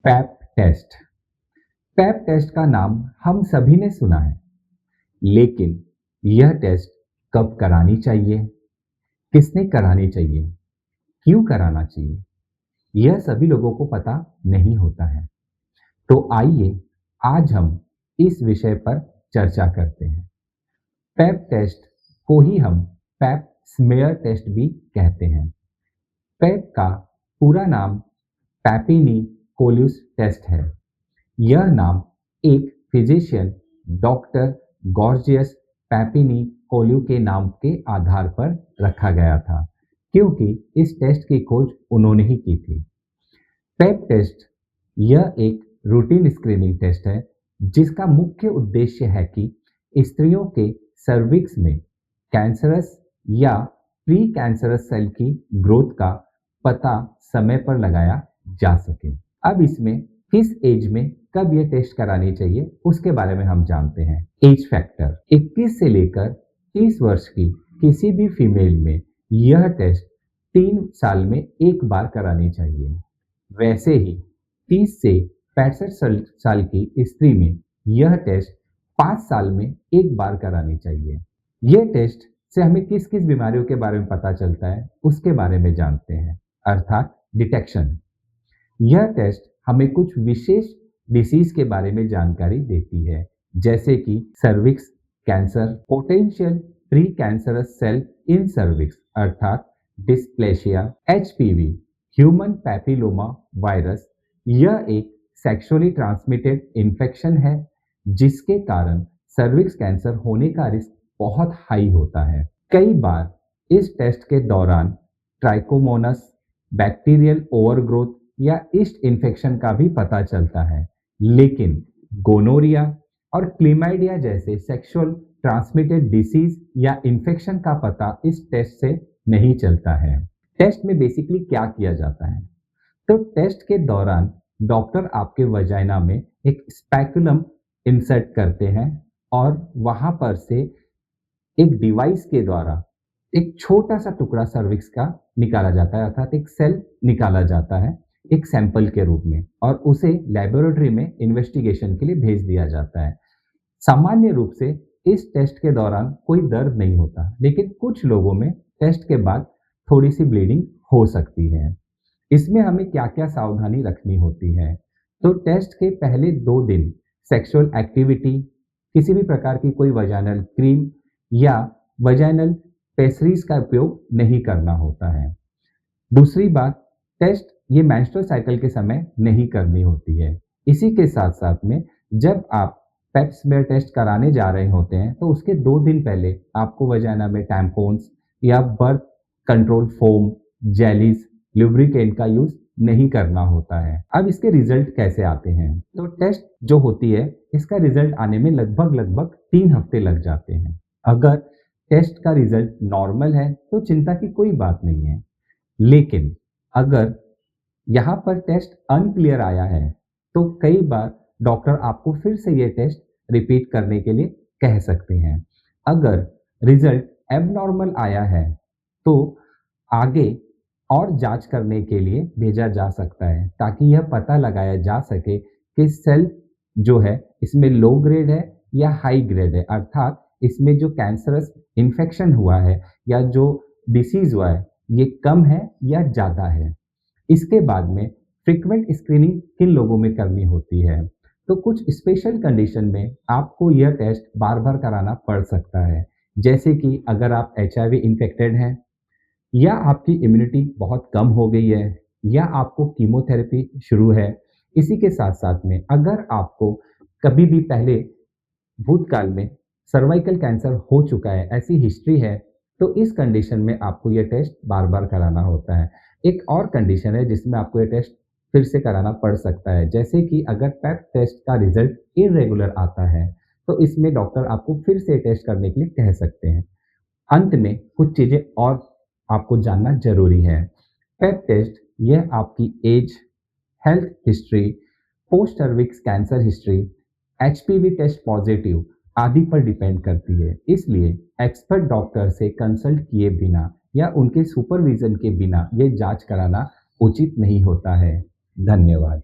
Pipe test. Pipe test का नाम हम सभी ने सुना है, लेकिन यह टेस्ट कब करानी चाहिए, किसने करानी चाहिए, क्यों कराना चाहिए, यह सभी लोगों को पता नहीं होता है। तो आइए आज हम इस विषय पर चर्चा करते हैं। पैप टेस्ट को ही हम पैप स्मेयर टेस्ट भी कहते हैं। पैप का पूरा नाम पैपिनी कोल्यूस टेस्ट है। यह नाम एक फिजिशियन डॉक्टर गॉर्जियस पैपिनी कोल्यू के नाम के आधार पर रखा गया था, क्योंकि इस टेस्ट की खोज उन्होंने ही की थी। पैप टेस्ट यह एक रूटीन स्क्रीनिंग टेस्ट है, जिसका मुख्य उद्देश्य है कि स्त्रियों के सर्विक्स में कैंसरस या प्री कैंसरस सेल की ग्रोथ का पता समय पर लगाया जा सके। अब इसमें किस एज में कब ये टेस्ट करानी चाहिए उसके बारे में हम जानते हैं। एज फैक्टर 21 से लेकर 30 वर्ष की किसी भी फीमेल में यह टेस्ट 3 साल में एक बार करानी चाहिए। वैसे ही 30 से 65 साल की स्त्री में यह टेस्ट 5 साल में एक बार करानी चाहिए। यह टेस्ट से हमें किस किस बीमारियों के बारे में पता चलता है उसके बारे में जानते हैं, अर्थात डिटेक्शन। यह टेस्ट हमें कुछ विशेष डिसीज के बारे में जानकारी देती है, जैसे कि cervix cancer, potential pre cancerous cell in cervix अर्थात dysplasia, HPV, human papilloma virus. यह एक सेक्सुअली ट्रांसमिटेड इन्फेक्शन है, जिसके कारण सर्विक्स कैंसर होने का रिस्क बहुत हाई होता है। कई बार इस टेस्ट के दौरान ट्राइकोमोनस, बैक्टीरियल ओवरग्रोथ या ईस्ट इन्फेक्शन का भी पता चलता है, लेकिन गोनोरिया और क्लीमाइडिया जैसे सेक्सुअल ट्रांसमिटेड डिसीज या इन्फेक्शन का पता इस टेस्ट से नहीं चलता है। टेस्ट में बेसिकली क्या किया जाता है? तो टेस्ट के दौरान डॉक्टर आपके वजाइना में एक स्पैकुलम इंसर्ट करते हैं और वहां पर से एक डिवाइस के द्वारा एक छोटा सा टुकड़ा सर्विक्स का निकाला जाता है, अर्थात एक सेल निकाला जाता है एक सैंपल के रूप में, और उसे लेबोरेटरी में इन्वेस्टिगेशन के लिए भेज दिया जाता है। सामान्य रूप से इस टेस्ट के दौरान कोई दर्द नहीं होता, लेकिन कुछ लोगों में टेस्ट के बाद थोड़ी सी ब्लीडिंग हो सकती है। इसमें हमें क्या क्या सावधानी रखनी होती है? तो टेस्ट के पहले 2 दिन सेक्सुअल एक्टिविटी, किसी भी प्रकार की कोई वजाइनल क्रीम या वजाइनल पेस्ट्रीज का उपयोग नहीं करना होता है। दूसरी बात, टेस्ट ये मेंस्ट्रुअल साइकिल के समय नहीं करनी होती है। इसी के साथ साथ में जब आप पेप स्मेयर टेस्ट कराने जा रहे होते हैं, तो उसके 2 दिन पहले आपको वजाइना में टैम्पोन्स या birth control foam, jellies, lubricant का यूज नहीं करना होता है। अब इसके रिजल्ट कैसे आते हैं? तो टेस्ट जो होती है, इसका रिजल्ट आने में लगभग 3 हफ्ते लग जाते हैं। अगर टेस्ट का रिजल्ट नॉर्मल है तो चिंता की कोई बात नहीं है, लेकिन अगर यहाँ पर टेस्ट अनक्लियर आया है तो कई बार डॉक्टर आपको फिर से ये टेस्ट रिपीट करने के लिए कह सकते हैं। अगर रिजल्ट एबनॉर्मल आया है तो आगे और जांच करने के लिए भेजा जा सकता है, ताकि यह पता लगाया जा सके कि सेल जो है इसमें लो ग्रेड है या हाई ग्रेड है, अर्थात इसमें जो कैंसरस इन्फेक्शन हुआ है या जो डिसीज हुआ है ये कम है या ज़्यादा है। इसके बाद में फ्रीक्वेंट स्क्रीनिंग किन लोगों में करनी होती है? तो कुछ स्पेशल कंडीशन में आपको यह टेस्ट बार बार कराना पड़ सकता है, जैसे कि अगर आप HIV इन्फेक्टेड हैं, या आपकी इम्यूनिटी बहुत कम हो गई है, या आपको कीमोथेरेपी शुरू है। इसी के साथ साथ में अगर आपको कभी भी पहले भूतकाल में सर्वाइकल कैंसर हो चुका है, ऐसी हिस्ट्री है, तो इस कंडीशन में आपको यह टेस्ट बार बार कराना होता है। एक और कंडीशन है जिसमें आपको यह टेस्ट फिर से कराना पड़ सकता है, जैसे कि अगर पैप टेस्ट का रिजल्ट इरेगुलर आता है तो इसमें डॉक्टर आपको फिर से टेस्ट करने के लिए कह सकते हैं। अंत में कुछ चीज़ें और आपको जानना जरूरी है। पैप टेस्ट यह आपकी age, health history, post cervix cancer history, HPV test positive आदि पर डिपेंड करती है। इसलिए एक्सपर्ट डॉक्टर से कंसल्ट किए बिना या उनके सुपरविजन के बिना ये जांच कराना उचित नहीं होता है। धन्यवाद।